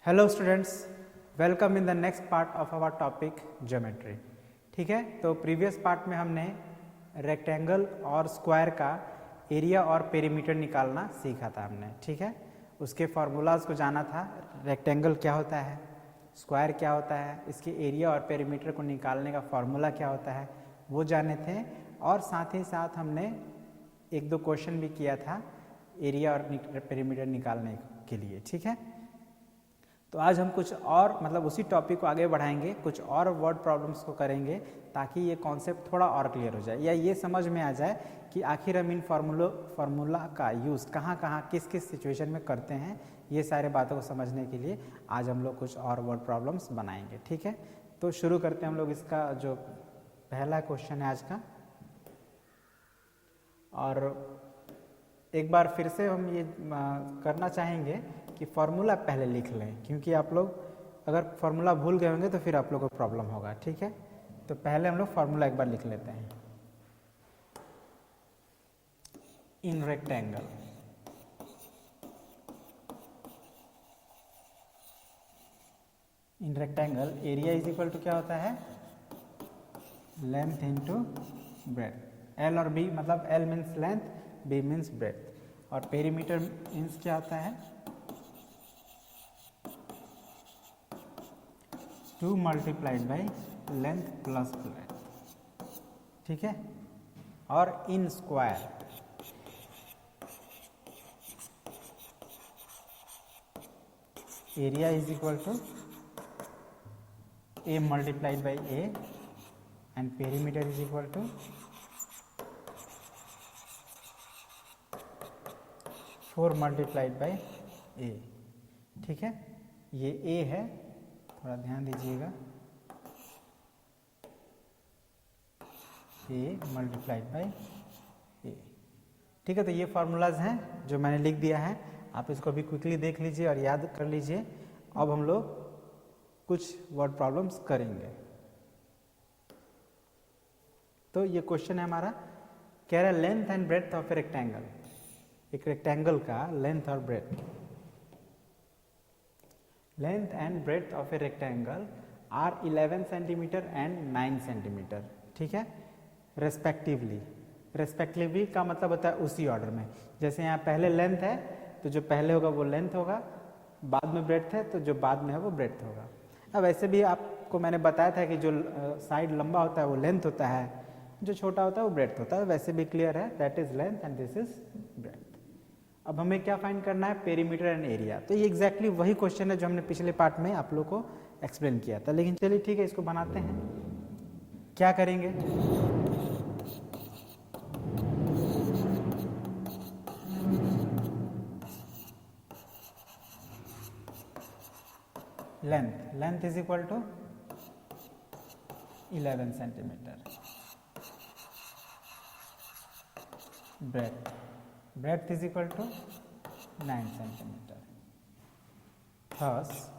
Hello students, welcome in the next part of our topic geometry. ठीक है, तो previous part में हमने रेक्टेंगल और स्क्वायर का एरिया और पेरीमीटर निकालना सीखा था हमने। ठीक है, उसके फार्मूलाज को जाना था। रेक्टेंगल क्या होता है, स्क्वायर क्या होता है, इसके एरिया और पेरीमीटर को निकालने का फार्मूला क्या होता है वो जाने थे। और साथ ही साथ हमने एक दो क्वेश्चन भी किया था एरिया और पेरीमीटर निकालने के लिए। ठीक है, तो आज हम कुछ और उसी टॉपिक को आगे बढ़ाएंगे, कुछ और वर्ड प्रॉब्लम्स को करेंगे ताकि ये कॉन्सेप्ट थोड़ा और क्लियर हो जाए या ये समझ में आ जाए कि आखिर हम इन फार्मूला का यूज़ कहाँ कहाँ किस किस सिचुएशन में करते हैं। ये सारे बातों को समझने के लिए आज हम लोग कुछ और वर्ड प्रॉब्लम्स बनाएंगे। ठीक है, तो शुरू करते हैं हम लोग। इसका जो पहला क्वेश्चन है आज का, और एक बार फिर से हम ये करना चाहेंगे कि फार्मूला पहले लिख लें, क्योंकि आप लोग अगर फार्मूला भूल गए होंगे तो फिर आप लोग को प्रॉब्लम होगा। ठीक है, तो पहले हम लोग फार्मूला एक बार लिख लेते हैं। In rectangle area is equal to क्या होता है, लेंथ इंटू ब्रेथ। एल और बी मतलब L means length, B means breadth, और पेरीमीटर मीन्स क्या होता है 2 multiplied by length plus breadth. ठीक है, और in square area is equal to A multiplied by A and perimeter is equal to 4 multiplied by A. ठीक है, ये ए है, थोड़ा ध्यान दीजिएगा, ए मल्टीप्लाइड बाई ए। ठीक है, तो ये फार्मूलाज हैं जो मैंने लिख दिया है, आप इसको भी क्विकली देख लीजिए और याद कर लीजिए। अब हम लोग कुछ वर्ड प्रॉब्लम्स करेंगे। तो ये क्वेश्चन है हमारा, कह रहा है length and breadth of a rectangle. एक रेक्टेंगल का लेंथ और breadth, length and breadth of a rectangle are 11 centimetre and 9 centimetre. ठीक है, रेस्पेक्टिवली का मतलब होता है उसी ऑर्डर में। जैसे यहाँ पहले लेंथ है तो जो पहले होगा वो लेंथ होगा, बाद में ब्रेड्थ है तो जो बाद में है वो ब्रेड्थ होगा। अब वैसे भी आपको मैंने बताया था कि जो साइड लंबा होता है वो लेंथ होता है, जो छोटा होता है वो ब्रेड्थ होता है। वैसे भी क्लियर है, that is length and this is breadth. अब हमें क्या फाइंड करना है, पेरीमीटर एंड एरिया। तो ये एग्जैक्टली वही क्वेश्चन है जो हमने पिछले पार्ट में आप लोग को एक्सप्लेन किया था। लेकिन चलिए ठीक है, इसको बनाते हैं। क्या करेंगे, length is equal to 11 centimetre, breadth is equal to 9 centimetre, thus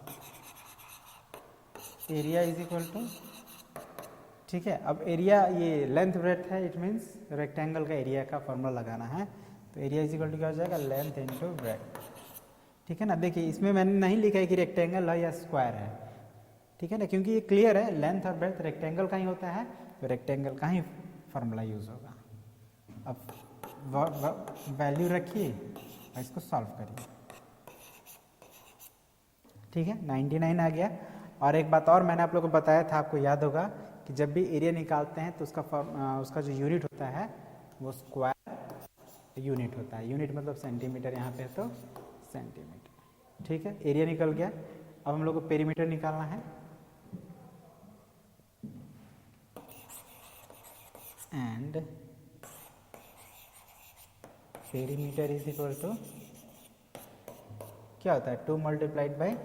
area is equal to. ठीक है, अब एरिया ये लेंथ ब्रेड्थ है, इट मीन्स रेक्टेंगल का एरिया का फॉर्मूला लगाना है। तो एरिया इज इक्वल टू क्या हो जाएगा, लेंथ इंटू ब्रेड्थ। ठीक है ना, देखिए इसमें मैंने नहीं लिखा है कि रेक्टेंगल है या स्क्वायर है। ठीक है ना, क्योंकि ये क्लियर है, लेंथ और ब्रेड्थ रेक्टेंगल का ही होता है, तो रेक्टेंगल का ही फॉर्मूला यूज होगा। अब वैल्यू रखिए और इसको सॉल्व करिए। ठीक है, 99 आ गया। और एक बात और मैंने आप लोगों को बताया था, आपको याद होगा कि जब भी एरिया निकालते हैं तो उसका जो यूनिट होता है वो स्क्वायर यूनिट होता है। यूनिट मतलब सेंटीमीटर, यहाँ पे तो सेंटीमीटर। ठीक है, एरिया निकल गया। अब हम लोग को पेरीमीटर निकालना है, and perimeter is equal to क्या होता है, 2 multiplied by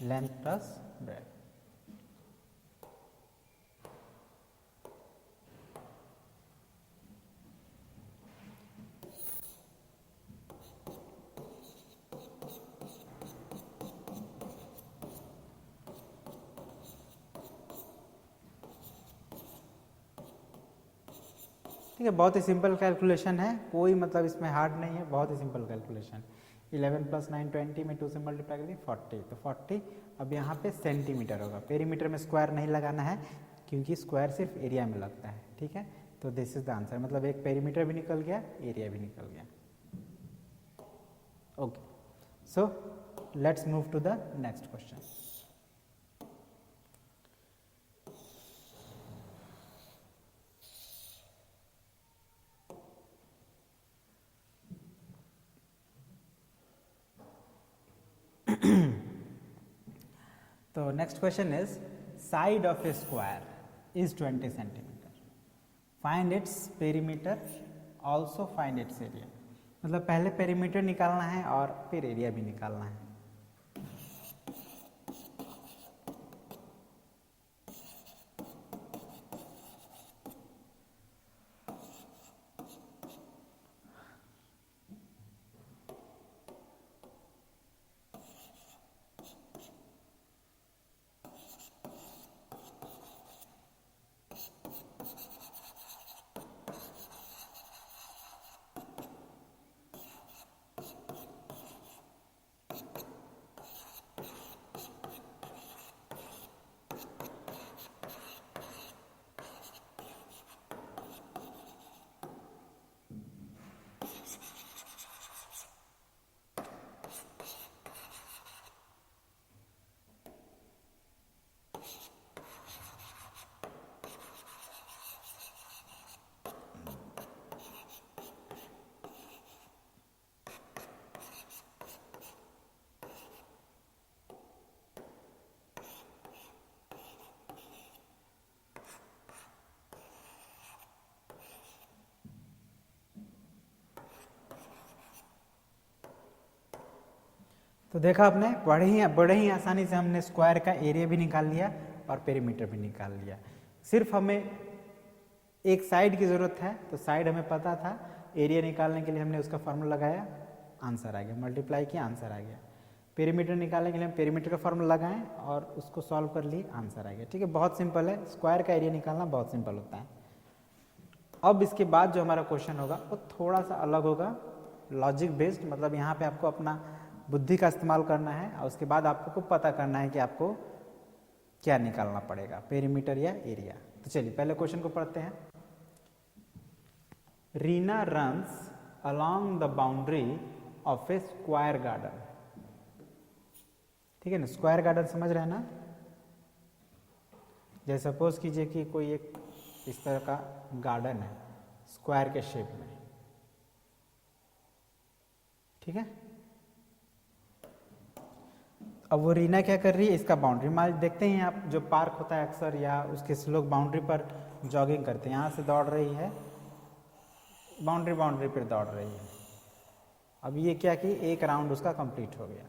length plus breadth. ठीक है, बहुत ही सिंपल कैलकुलेशन है, कोई मतलब इसमें हार्ड नहीं है, बहुत ही सिंपल कैलकुलेशन। 11 + 9 20 में 2 से मल्टीप्लाई करेंगे 40, तो 40 अब यहाँ पे सेंटीमीटर होगा। पेरीमीटर में स्क्वायर नहीं लगाना है क्योंकि स्क्वायर सिर्फ एरिया में लगता है। ठीक है, तो दिस इज द आंसर, मतलब एक पेरीमीटर भी निकल गया, एरिया भी निकल गया। Okay, so let's move to the next question. तो next question is side of a square is 20 centimetre, find its perimeter, also find its area. मतलब पहले पेरीमीटर निकालना है और फिर एरिया भी निकालना है। तो देखा आपने, बड़े ही आसानी से हमने स्क्वायर का एरिया भी निकाल लिया और पेरीमीटर भी निकाल लिया। सिर्फ हमें एक साइड की ज़रूरत है, तो साइड हमें पता था, एरिया निकालने के लिए हमने उसका फॉर्मूला लगाया, आंसर आ गया, मल्टीप्लाई किया, आंसर आ गया। पेरीमीटर निकालने के लिए हम पेरीमीटर का फॉर्मूला लगाएं और उसको सॉल्व कर लिए, आंसर आ गया। ठीक है, बहुत सिंपल है, स्क्वायर का एरिया निकालना बहुत सिंपल होता है। अब इसके बाद जो हमारा क्वेश्चन होगा वो थोड़ा सा अलग होगा, लॉजिक बेस्ड, मतलब यहाँ पे आपको अपना बुद्धि का इस्तेमाल करना है और उसके बाद आपको पता करना है कि आपको क्या निकालना पड़ेगा, पेरीमीटर या एरिया। तो चलिए पहले क्वेश्चन को पढ़ते हैं। Reena runs along the boundary of a square garden. ठीक है ना, स्क्वायर गार्डन समझ रहे हैं ना। जैसे सपोज कीजिए कि कोई एक इस तरह का गार्डन है स्क्वायर के शेप में। ठीक है, अब वो रीना क्या कर रही है, इसका बाउंड्री मान देखते हैं आप, जो पार्क होता है अक्सर या उसके लोग बाउंड्री पर जॉगिंग करते हैं, यहाँ से दौड़ रही है, बाउंड्री पर दौड़ रही है। अब ये क्या कि एक राउंड उसका कंप्लीट हो गया।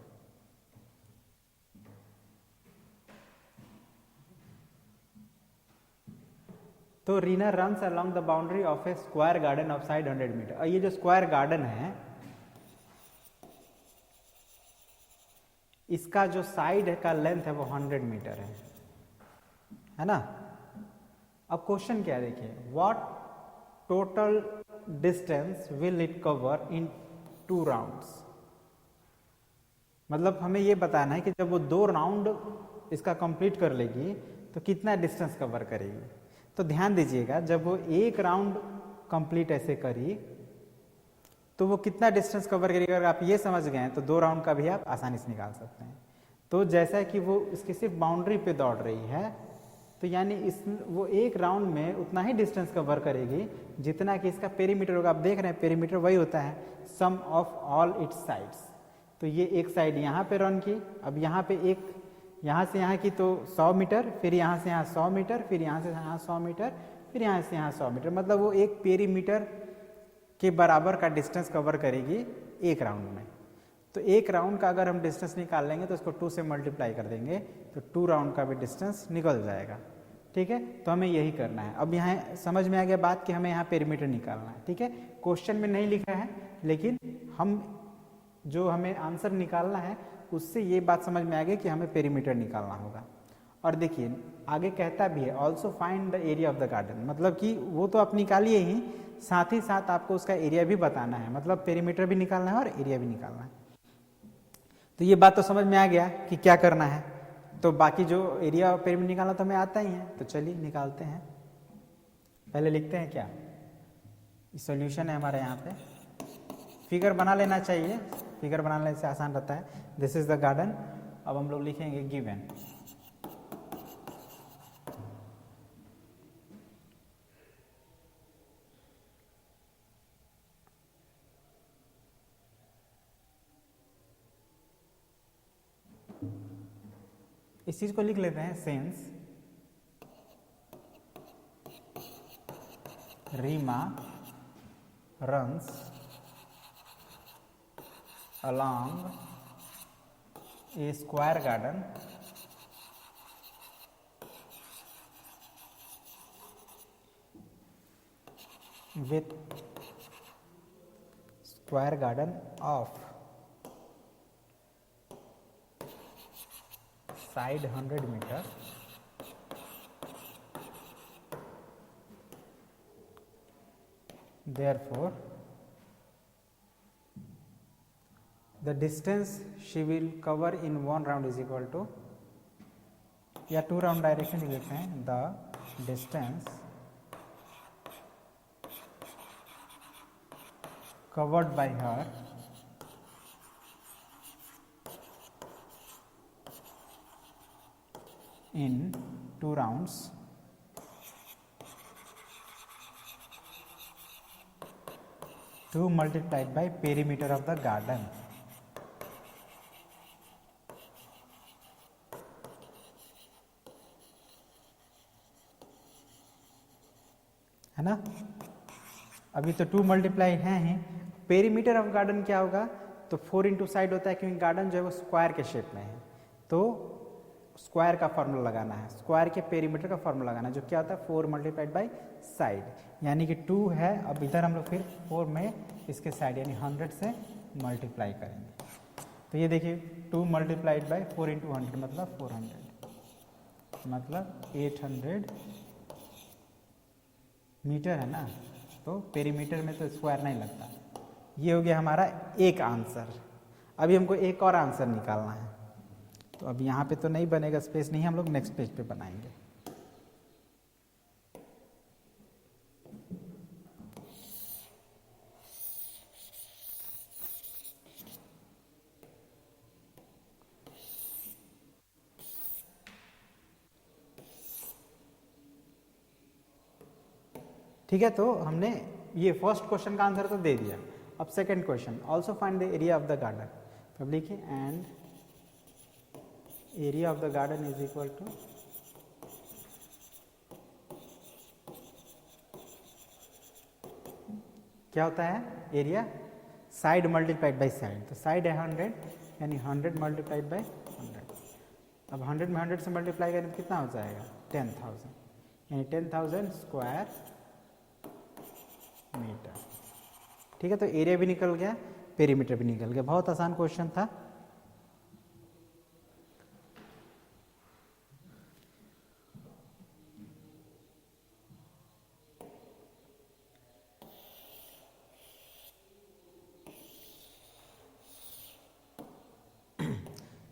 तो Reena runs along the boundary of a square garden of side 100 metre. और ये जो स्क्वायर गार्डन है इसका जो साइड का लेंथ है वो 100 मीटर है ना। अब क्वेश्चन क्या है, देखिए, what total distance will it cover in 2 rounds. मतलब हमें ये बताना है कि जब वो 2 राउंड इसका कंप्लीट कर लेगी तो कितना डिस्टेंस कवर करेगी। तो ध्यान दीजिएगा, जब वो 1 राउंड कंप्लीट ऐसे करी तो वो कितना डिस्टेंस कवर करेगी। अगर आप ये समझ गए हैं तो 2 राउंड का भी आप आसानी से निकाल सकते हैं। तो जैसा कि वो इसकी सिर्फ बाउंड्री पे दौड़ रही है, तो यानी वो 1 राउंड में उतना ही डिस्टेंस कवर करेगी जितना कि इसका पेरीमीटर होगा। आप देख रहे हैं पेरीमीटर वही होता है, sum of all it's sides. तो ये एक साइड यहाँ पे रन की, अब यहाँ पे एक यहाँ से यहाँ की तो 100 मीटर, फिर यहाँ से यहाँ 100 मीटर, फिर यहाँ से यहाँ 100 मीटर, फिर यहाँ से यहाँ 100 मीटर। मतलब वो एक पेरीमीटर के बराबर का डिस्टेंस कवर करेगी 1 राउंड में। तो 1 राउंड का अगर हम डिस्टेंस निकाल लेंगे तो इसको 2 से मल्टीप्लाई कर देंगे तो 2 राउंड का भी डिस्टेंस निकल जाएगा। ठीक है, तो हमें यही करना है। अब यहाँ समझ में आ गया बात कि हमें यहाँ पेरीमीटर निकालना है। ठीक है, क्वेश्चन में नहीं लिखा है, लेकिन हम जो हमें आंसर निकालना है उससे ये बात समझ में आ गई कि हमें पेरीमीटर निकालना होगा। और देखिए आगे कहता भी है also find the area of the garden, मतलब कि वो तो आप निकालिए ही, साथ ही साथ आपको उसका एरिया भी बताना है, मतलब पेरीमीटर भी निकालना है और एरिया भी निकालना है। तो ये बात तो समझ में आ गया कि क्या करना है। तो बाकी जो एरिया और पेरीमीटर निकालना तो हमें आता ही है, तो चलिए निकालते हैं। पहले लिखते हैं क्या, सॉल्यूशन है हमारे यहाँ पे, फिगर बना लेना चाहिए, फिगर बनाने से आसान रहता है। This is the garden. अब हम लोग लिखेंगे गिवन, इस चीज को लिख लेते हैं, since Reema runs along a square garden with square garden of side 100 meter, therefore the distance she will cover in one round is equal to, या 2 राउंड डायरेक्शन लिख लेते हैं, the distance covered by her in 2 rounds to multiplied by perimeter of the garden, है ना। अभी तो 2 multiply हैं ही, perimeter of garden क्या होगा, तो 4 इंटू साइड होता है, क्योंकि गार्डन जो है वो स्क्वायर के शेप में है, तो स्क्वायर का फॉर्मूला लगाना है, स्क्वायर के पेरीमीटर का फॉर्मूला लगाना है, जो क्या होता है 4 मल्टीप्लाइड बाई साइड, यानी कि 2 है। अब इधर हम लोग फिर 4 में इसके साइड यानी 100 से मल्टीप्लाई करेंगे, तो ये देखिए 2 मल्टीप्लाइड बाई 4 इंटू 100 मतलब 400, मतलब 800 मीटर है ना, तो पेरीमीटर में तो स्क्वायर नहीं लगता। ये हो गया हमारा एक आंसर। अभी हमको एक और आंसर निकालना है, तो अब यहाँ पे तो नहीं बनेगा, स्पेस नहीं, हम लोग नेक्स्ट पेज पे बनाएंगे। ठीक है, तो हमने ये फर्स्ट क्वेश्चन का आंसर तो दे दिया। अब second question, also find the area of the garden. तो अब लिखिए and area of the garden is equal to, क्या होता है area, side multiplied by side, तो साइड है 100 यानी 100 मल्टीप्लाइड बाई 100। अब 100 में 100 से मल्टीप्लाई करें तो कितना हो जाएगा 10,000, यानी 10,000 स्क्वायर मीटर। ठीक है, तो एरिया भी निकल गया, पेरीमीटर भी निकल गया, बहुत आसान क्वेश्चन था।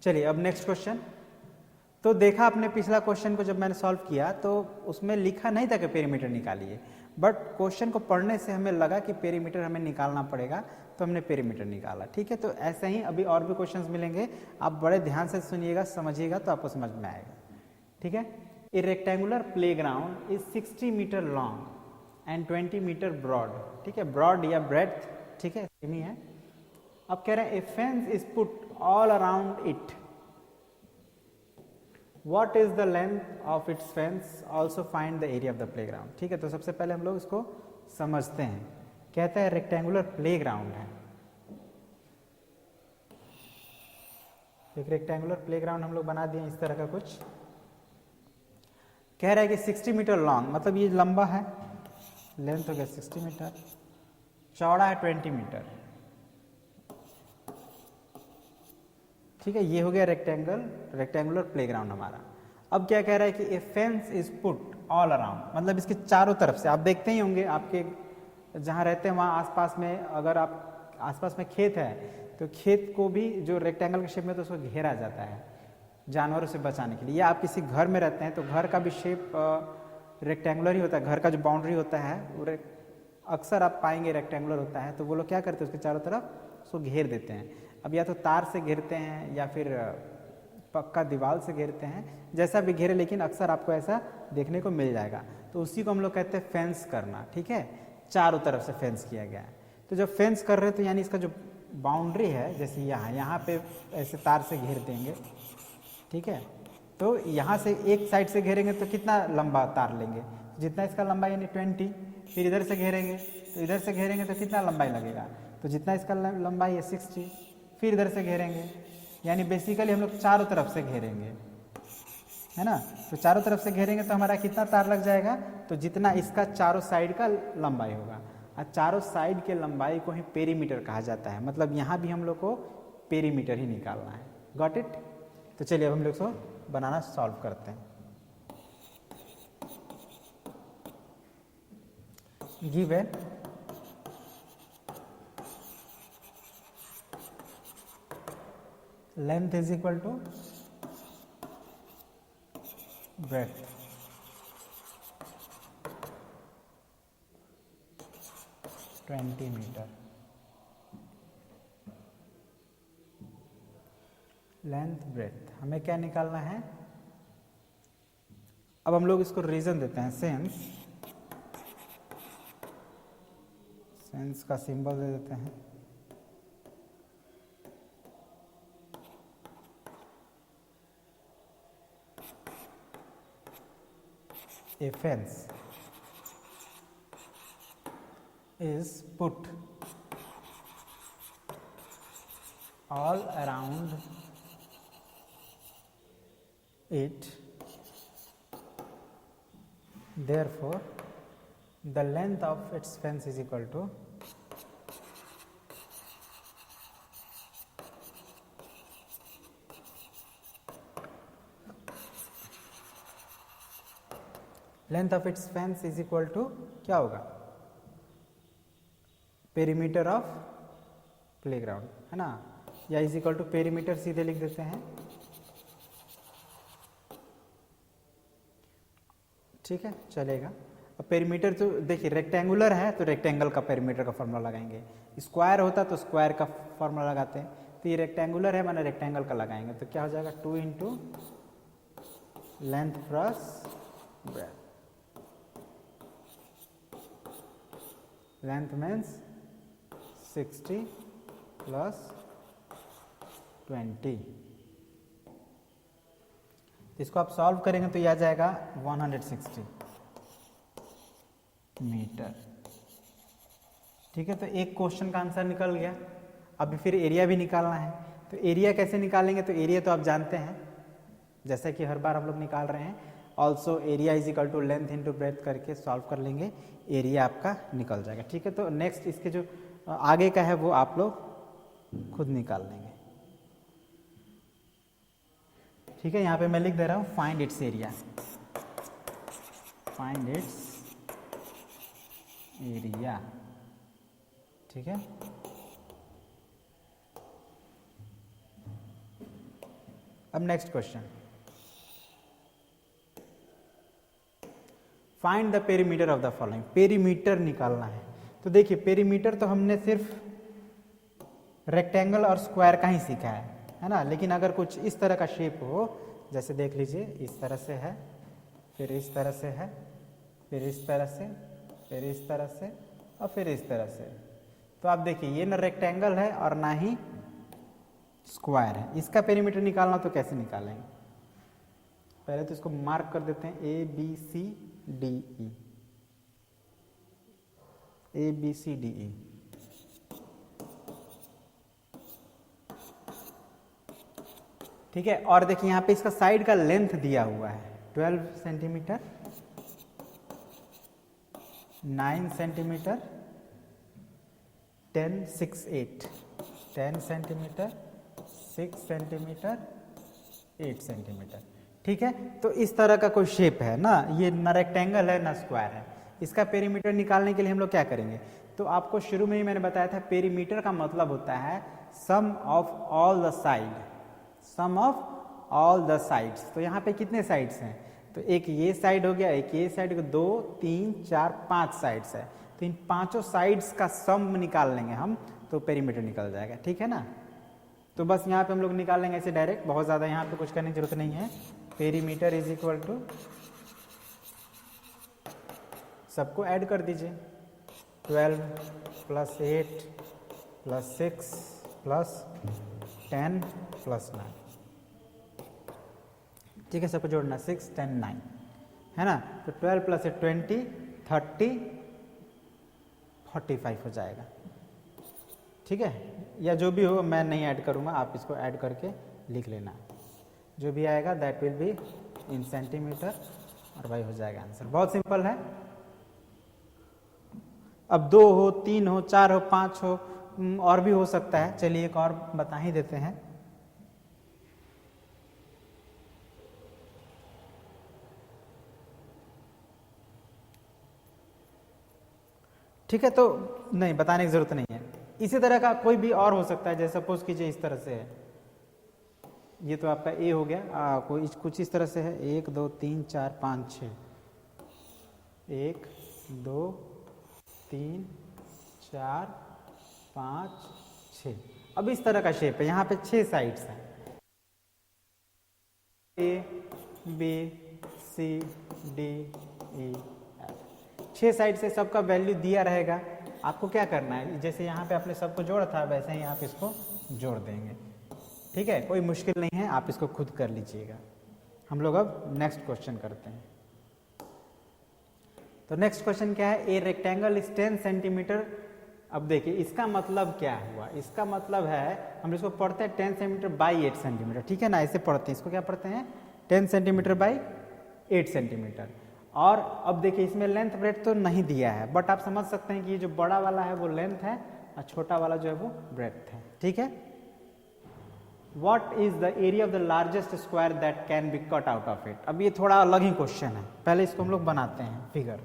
चलिए अब नेक्स्ट क्वेश्चन। तो देखा आपने पिछला क्वेश्चन को जब मैंने सॉल्व किया तो उसमें लिखा नहीं था कि पेरीमीटर निकालिए, बट क्वेश्चन को पढ़ने से हमें लगा कि पेरीमीटर हमें निकालना पड़ेगा, तो हमने पेरीमीटर निकाला। ठीक है, तो ऐसे ही अभी और भी क्वेश्चंस मिलेंगे, आप बड़े ध्यान से सुनिएगा, समझिएगा तो आपको समझ में आएगा। ठीक है, a rectangular playground is 60 metre long and 20 metre broad. ठीक है, ब्रॉड या ब्रेड्थ, ठीक है, सेम ही है। अब कह रहे हैं a fence is put all around it, What is the length of its fence? Also find the area of the playground. ठीक है, तो सबसे पहले हम लोग इसको समझते हैं। कहता है रेक्टेंगुलर प्लेग्राउंड है, एक रेक्टेंगुलर प्लेग्राउंड हम लोग बना दिए इस तरह का कुछ। कह रहा है कि 60 मीटर लॉन्ग, मतलब ये लंबा है, लेंथ हो गया 60 मीटर, चौड़ा है 20 मीटर। ठीक है, ये हो गया रेक्टेंगुलर प्लेग्राउंड हमारा। अब क्या कह रहा है कि a fence is put all around, मतलब इसके चारों तरफ से, आप देखते ही होंगे आपके जहाँ रहते हैं वहाँ आसपास में, अगर आप आसपास में खेत है तो खेत को भी जो रेक्टेंगल के शेप में तो उसको घेरा जाता है जानवरों से बचाने के लिए। या आप किसी घर में रहते हैं तो घर का भी शेप रेक्टेंगुलर ही होता है, घर का जो बाउंड्री होता है वो अक्सर आप पाएंगे रेक्टेंगुलर होता है। तो वो लोग क्या करते हैं, उसके चारों तरफ उसको घेर देते हैं। अब या तो तार से घेरते हैं या फिर पक्का दीवार से घेरते हैं, जैसा भी घेरे, लेकिन अक्सर आपको ऐसा देखने को मिल जाएगा। तो उसी को हम लोग कहते हैं फेंस करना, ठीक है, चारों तरफ से फेंस किया गया है। तो जब फेंस कर रहे हैं तो यानी इसका जो बाउंड्री है, जैसे यहाँ पे ऐसे तार से घेर देंगे, ठीक है, तो यहाँ से एक साइड से घेरेंगे तो कितना लंबा तार लेंगे, जितना इसका लंबाई यानी 20, फिर इधर से घेरेंगे तो इधर से घेरेंगे तो कितना लंबाई लगेगा, तो जितना इसका लंबाई है 60, फिर इधर से घेरेंगे, यानी बेसिकली हम लोग चारों तरफ से घेरेंगे, है ना। तो चारों तरफ से घेरेंगे तो हमारा कितना तार लग जाएगा, तो जितना इसका चारों साइड का लंबाई होगा। और चारों साइड के लंबाई को ही पेरीमीटर कहा जाता है, मतलब यहाँ भी हम लोग को पेरीमीटर ही निकालना है। Got it. तो चलिए अब हम लोग इसको बनाना सॉल्व करते हैं। Given length is equal to breadth, metre. Length breadth हमें क्या निकालना है। अब हम लोग इसको रीजन देते हैं, सेंस का सिंबल दे देते हैं। A fence is put all around it, therefore the length of its fence is equal to क्या होगा, पेरीमीटर ऑफ प्लेग्राउंड, है ना, या इज इक्वल टू पेरीमीटर सीधे लिख देते हैं, ठीक है, चलेगा। अब पेरीमीटर तो देखिए रेक्टेंगुलर है तो रेक्टेंगल का पेरीमीटर का फॉर्मूला लगाएंगे, स्क्वायर होता तो स्क्वायर का फॉर्मूला लगाते हैं। तो ये रेक्टेंगुलर है मैंने रेक्टेंगल का लगाएंगे, तो क्या हो जाएगा 2 into length plus breadth. Length means 60 plus 20। इसको आप सॉल्व करेंगे तो यह आ जाएगा 160 मीटर, ठीक है। तो एक क्वेश्चन का आंसर निकल गया। अभी फिर एरिया भी निकालना है। तो एरिया कैसे निकालेंगे, तो एरिया तो आप जानते हैं, जैसा कि हर बार हम लोग निकाल रहे हैं। Also area is equal to length into breadth करके सॉल्व कर लेंगे, एरिया आपका निकल जाएगा, ठीक है। तो नेक्स्ट इसके जो आगे का है वो आप लोग खुद निकाल लेंगे, ठीक है। यहाँ पे मैं लिख दे रहा हूँ find its area, find its area, ठीक है। अब next question, find the perimeter of the following. Perimeter निकालना है। तो देखिए पेरीमीटर तो हमने सिर्फ रेक्टेंगल और स्क्वायर का ही सीखा है ना। लेकिन अगर कुछ इस तरह का शेप हो, जैसे देख लीजिए इस तरह से है, फिर इस तरह से है, फिर इस तरह से, फिर इस तरह से और फिर इस तरह से, तो आप देखिए ये ना रेक्टेंगल है और ना ही स्क्वायर है। इसका पेरीमीटर निकालना तो कैसे निकालेंगे, पहले तो इसको मार्क कर देते हैं ABCDE, ABCDE, ठीक है। और देखिए यहाँ पे इसका साइड का लेंथ दिया हुआ है 12 centimetre, 9 centimetre, 10, 6, 8, 10 centimetre, 6 centimetre, 8 centimetre, ठीक है। तो इस तरह का कोई शेप है ना, ये ना रेक्टेंगल है ना स्क्वायर है। इसका पेरीमीटर निकालने के लिए हम लोग क्या करेंगे, तो आपको शुरू में ही मैंने बताया था पेरीमीटर का मतलब होता है sum of all the side, sum of all the sides. तो यहाँ पे कितने साइड्स हैं, तो एक ये साइड हो गया, एक ये साइड, 2 3 4 5 साइड्स है। तो इन पांचों साइड्स का सम निकाल लेंगे हम तो पेरीमीटर निकल जाएगा, ठीक है ना। तो बस यहाँ पे हम लोग निकाल लेंगे ऐसे डायरेक्ट, बहुत ज़्यादा यहाँ पे कुछ करने की जरूरत नहीं है। पेरीमीटर इज इक्वल टू, सबको ऐड कर दीजिए, 12 + 8 + 6 + 10 + 9, ठीक है, सबको जोड़ना, 6 10 9 है ना। तो 12 + 8 20 30 45 हो जाएगा, ठीक है। या जो भी हो मैं नहीं ऐड करूँगा, आप इसको ऐड करके लिख लेना, जो भी आएगा that will be in centimetre और वही हो जाएगा आंसर। बहुत सिंपल है। अब 2 हो, 3 हो, 4 हो, 5 हो, और भी हो सकता है। चलिए एक और बता ही देते हैं। ठीक है, तो नहीं बताने की जरूरत नहीं है। इसी तरह का कोई भी और हो सकता है, जैसे सपोज कीजिए इस तरह से है, ये तो आपका ए हो गया, कोई कुछ इस तरह से है, 1 2 3 4 5 6, 1 2 3 4 5 6। अब इस तरह का शेप है, यहाँ पे 6 साइड्स हैं, A B C D E F, 6 side से सबका वैल्यू दिया रहेगा। आपको क्या करना है, जैसे यहाँ पे आपने सबको जोड़ा था वैसे ही आप इसको जोड़ देंगे, ठीक है, कोई मुश्किल नहीं है, आप इसको खुद कर लीजिएगा। हम लोग अब नेक्स्ट क्वेश्चन करते हैं। तो नेक्स्ट क्वेश्चन क्या है, ए रेक्टेंगल इज 10 सेंटीमीटर। अब देखिए इसका मतलब क्या हुआ, इसका मतलब है हम इसको पढ़ते हैं 10 सेंटीमीटर बाई 8 सेंटीमीटर, ठीक है ना, ऐसे पढ़ते हैं इसको। क्या पढ़ते हैं, 10 सेंटीमीटर बाई 8 सेंटीमीटर। और अब देखिए इसमें लेंथ ब्रेथ तो नहीं दिया है, बट आप समझ सकते हैं कि ये जो बड़ा वाला है वो लेंथ है और छोटा वाला जो है वो ब्रेथ है, ठीक है। What is the area of the largest square that can be cut out of it? अब ये थोड़ा अलग ही क्वेश्चन है, पहले इसको हम लोग बनाते हैं फिगर।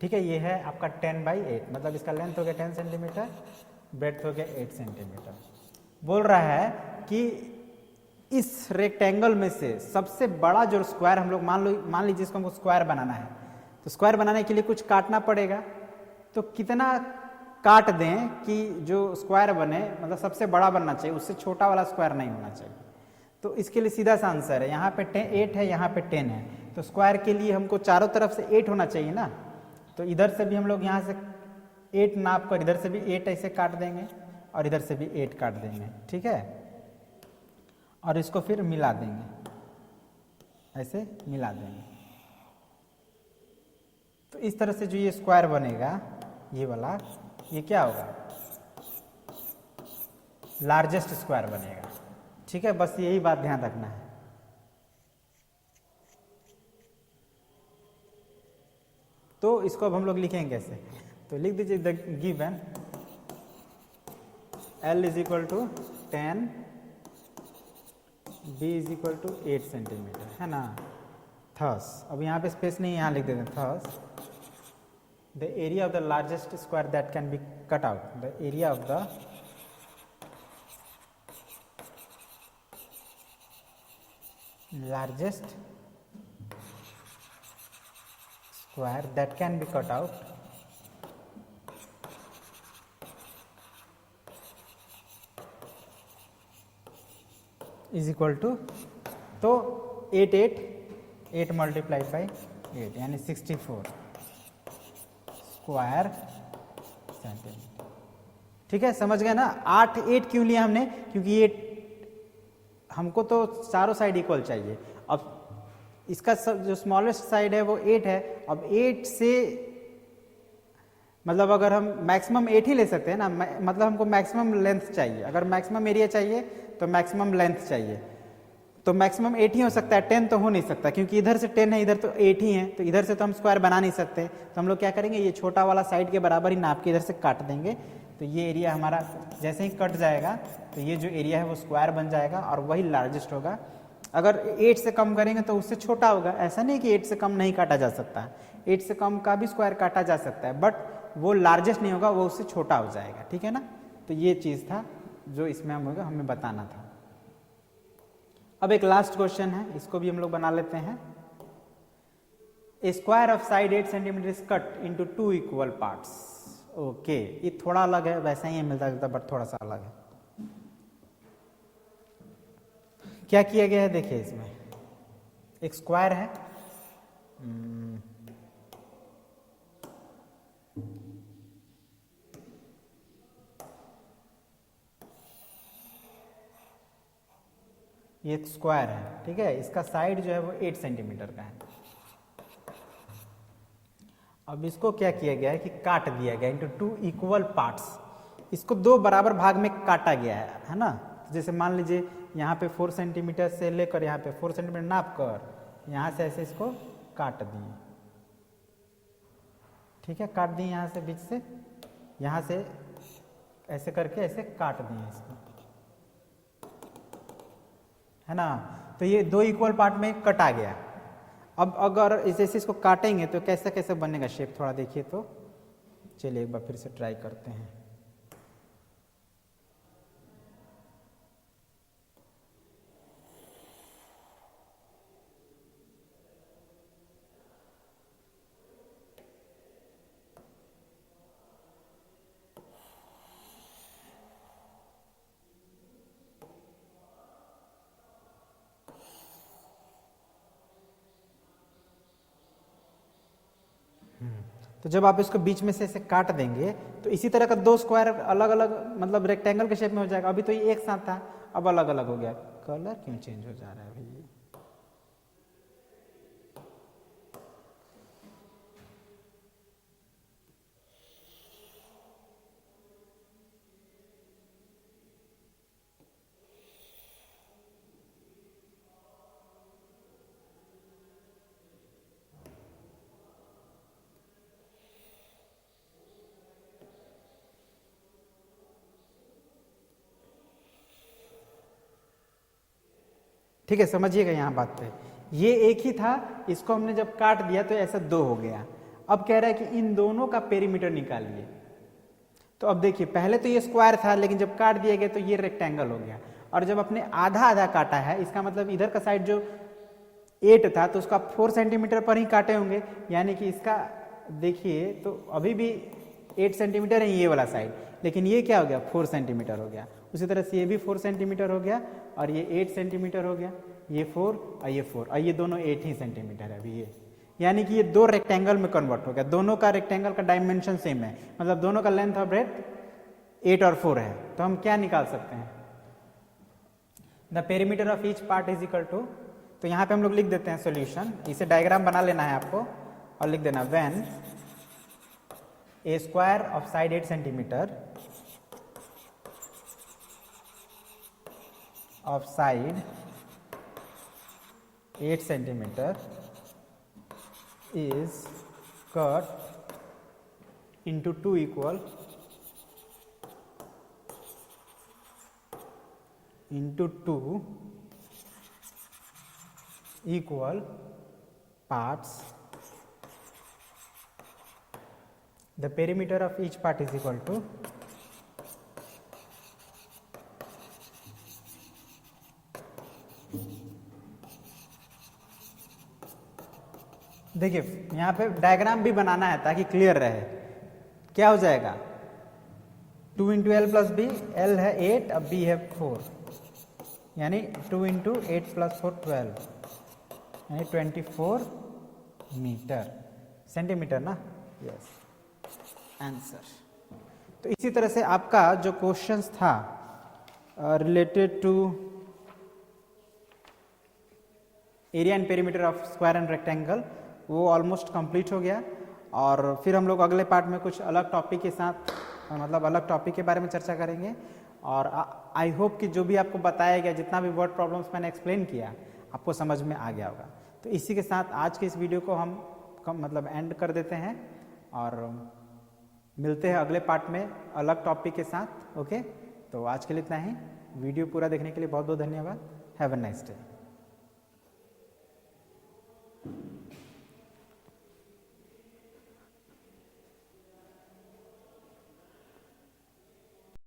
ठीक है, ये है आपका 10/8, मतलब इसका लेंथ हो गया 10 सेंटीमीटर, ब्रेथ हो गया 8 सेंटीमीटर। बोल रहा है कि इस रेक्टेंगल में से सबसे बड़ा जो स्क्वायर हम लोग मान लीजिए इसको हमको स्क्वायर बनाना है, तो स्क्वायर बनाने के लिए कुछ काटना पड़ेगा। तो कितना काट दें कि जो स्क्वायर बने, मतलब सबसे बड़ा बनना चाहिए, उससे छोटा वाला स्क्वायर नहीं होना चाहिए। तो इसके लिए सीधा सा आंसर है, यहाँ पे 8 है, यहाँ पे 10 है, तो स्क्वायर के लिए हमको चारों तरफ से 8 होना चाहिए ना। तो इधर से भी हम लोग यहाँ से 8 नाप कर इधर से भी 8 ऐसे काट देंगे और इधर से भी 8 काट देंगे, ठीक है। और इसको फिर मिला देंगे, ऐसे मिला देंगे। तो इस तरह से जो ये स्क्वायर बनेगा, ये वाला, ये क्या होगा, लार्जेस्ट स्क्वायर बनेगा, ठीक है। बस यही बात ध्यान रखना है। तो इसको अब हम लोग लिखेंगे कैसे, तो लिख दीजिए the given L is equal to 10, B is equal to 8 centimetre, है ना। थस, अब यहाँ पे स्पेस नहीं, यहाँ लिख देते हैं thus the area of the largest square that can be cut out, the area of the largest square that can be cut out is equal to, तो 8 मल्टीप्लाइड बाई 8 यानी 64 स्क्वायर सेंटीमीटर, ठीक है। समझ गए ना। 8 क्यों लिया हमने, क्योंकि ये हमको तो चारों साइड इक्वल चाहिए। अब इसका जो स्मॉलेस्ट साइड है वो 8 है। अब 8 से मतलब अगर हम मैक्सिमम 8 ही ले सकते हैं ना, मतलब हमको मैक्सिमम लेंथ चाहिए। अगर मैक्सिमम एरिया चाहिए तो मैक्सिमम लेंथ चाहिए, तो मैक्सिमम 8 ही हो सकता है, 10 तो हो नहीं सकता, क्योंकि इधर से 10 है, इधर तो 8 ही है, तो इधर से तो हम स्क्वायर बना नहीं सकते। तो हम लोग क्या करेंगे, ये छोटा वाला साइड के बराबर ही नाप के इधर से काट देंगे। तो ये एरिया हमारा जैसे ही कट जाएगा तो ये जो एरिया है वो स्क्वायर बन जाएगा और वही लार्जेस्ट होगा अगर 8 से कम करेंगे तो उससे छोटा होगा, ऐसा नहीं कि 8 से कम नहीं काटा जा सकता है, 8 से कम का भी स्क्वायर काटा जा सकता है, बट वो लार्जेस्ट नहीं होगा, वो उससे छोटा हो जाएगा, ठीक है ना। तो ये चीज़ था जो इसमें हमें बताना था। अब एक लास्ट क्वेश्चन है, इसको भी हम लोग बना लेते हैं। A square of side 8 centimetre is cut into 2 equal parts. Okay, ये थोड़ा अलग है, वैसा ही है, मिलता जुलता, बट थोड़ा सा अलग है। क्या किया गया है, देखिए इसमें एक स्क्वायर है, ये एक स्क्वायर है, ठीक है, इसका साइड जो है वो 8 सेंटीमीटर का है। अब इसको क्या किया गया है कि काट दिया गया इंटू 2 इक्वल पार्ट्स, इसको 2 बराबर भाग में काटा गया है ना। जैसे मान लीजिए यहाँ पे 4 सेंटीमीटर से लेकर यहाँ पे 4 सेंटीमीटर नाप कर यहाँ से ऐसे इसको काट दिए, ठीक है, काट दिए यहाँ से बीच से, यहाँ से ऐसे करके ऐसे काट दिए इसको, है ना। तो ये 2 इक्वल पार्ट में कटा गया। अब अगर इसे इसको काटेंगे तो कैसे कैसे बनेगा शेप, थोड़ा देखिए तो। चलिए एक बार फिर से ट्राई करते हैं। तो जब आप इसको बीच में से ऐसे काट देंगे तो इसी तरह का 2 स्क्वायर अलग अलग मतलब रेक्टेंगल के शेप में हो जाएगा। अभी तो ये एक साथ था, अब अलग अलग हो गया। कलर क्यों चेंज हो जा रहा है भाई? ठीक है, समझिएगा यहाँ बात पे। ये एक ही था, इसको हमने जब काट दिया तो ऐसा 2 हो गया। अब कह रहा है कि इन दोनों का पेरीमीटर निकालिए। तो अब देखिए, पहले तो ये स्क्वायर था, लेकिन जब काट दिया गया तो ये रेक्टेंगल हो गया। और जब अपने आधा आधा काटा है, इसका मतलब इधर का साइड जो 8 था तो उसका 4 सेंटीमीटर पर ही काटे होंगे, यानी कि इसका देखिए तो अभी भी 8 सेंटीमीटर है ये वाला साइड, लेकिन ये क्या हो गया, 4 सेंटीमीटर हो गया। उसी तरह से ये भी 4 सेंटीमीटर हो गया, और ये 8 सेंटीमीटर हो गया, ये 4 और ये 4, और ये दोनों 8 ही सेंटीमीटर है अभी ये, यानी कि ये 2 रेक्टेंगल में कन्वर्ट हो गया। दोनों का रेक्टेंगल का डायमेंशन सेम है, मतलब दोनों का लेंथ और ब्रेड्थ 8 और 4 है। तो हम क्या निकाल सकते हैं, the perimeter of each part is equal to, तो यहाँ पे हम लोग लिख देते हैं सॉल्यूशन। इसे डायग्राम बना लेना है आपको और लिख देना when A square of side 8 centimetre of side 8 centimeter is cut into 2 equal parts. The perimeter of each part is equal to देखिए यहाँ पे डायग्राम भी बनाना है ताकि क्लियर रहे। क्या हो जाएगा, 2 into L plus B, L है 8 अब बी है 4, यानी 2 इंटू 8 प्लस 4 12, यानी 24 मीटर सेंटीमीटर ना, यस आंसर। तो इसी तरह से आपका जो क्वेश्चंस था related to area and perimeter of square and rectangle वो ऑलमोस्ट कंप्लीट हो गया। और फिर हम लोग अगले पार्ट में कुछ अलग टॉपिक के साथ मतलब अलग टॉपिक के बारे में चर्चा करेंगे। और आई होप कि जो भी आपको बताया गया, जितना भी वर्ड प्रॉब्लम्स मैंने एक्सप्लेन किया, आपको समझ में आ गया होगा। तो इसी के साथ आज के इस वीडियो को हम मतलब एंड कर देते हैं और मिलते हैं अगले पार्ट में अलग टॉपिक के साथ। ओके, तो आज के लिए इतना ही। वीडियो पूरा देखने के लिए बहुत बहुत धन्यवाद। Have a nice day.